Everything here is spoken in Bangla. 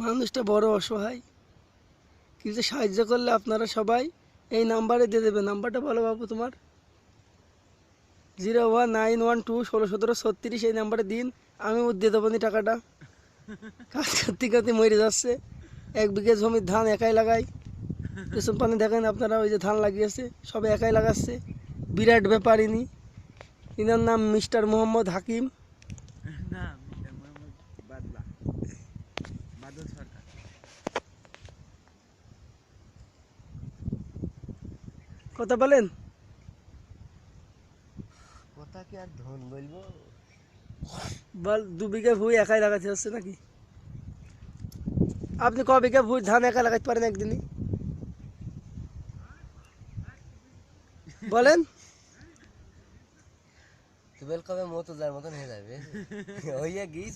মানুষটা বড় অসহায়, কিছু সাহায্য করলে আপনারা সবাই এই নাম্বারে দিয়ে দেবে। নাম্বারটা বলো বাবু তোমার। 01912 1617 এই নাম্বারে দিন, আমি দিয়ে দেবো নি টাকাটা। কাজ করতে করতে মরে যাচ্ছে, 1 বিঘে জমির ধান একাই লাগাই। পেছন পানি দেখেন আপনারা, ওই যে ধান লাগিয়েছে সব একাই লাগাচ্ছে, বিরাট ব্যাপারিনী। ইনার নাম মিস্টার মোহাম্মদ হাকিম। কথা বলেন। কথা কি আর ধন বলবো? বল 2 বিঘা ভুঁই একাই লাগাতে হচ্ছে নাকি? আপনি ক বিঘা ভুঁই ধান একা লাগাতে পারেন একদিনই? বলেন। তুবেল কবে মতো যার মতন হয়ে যাবে হইয়া গিয়েছে।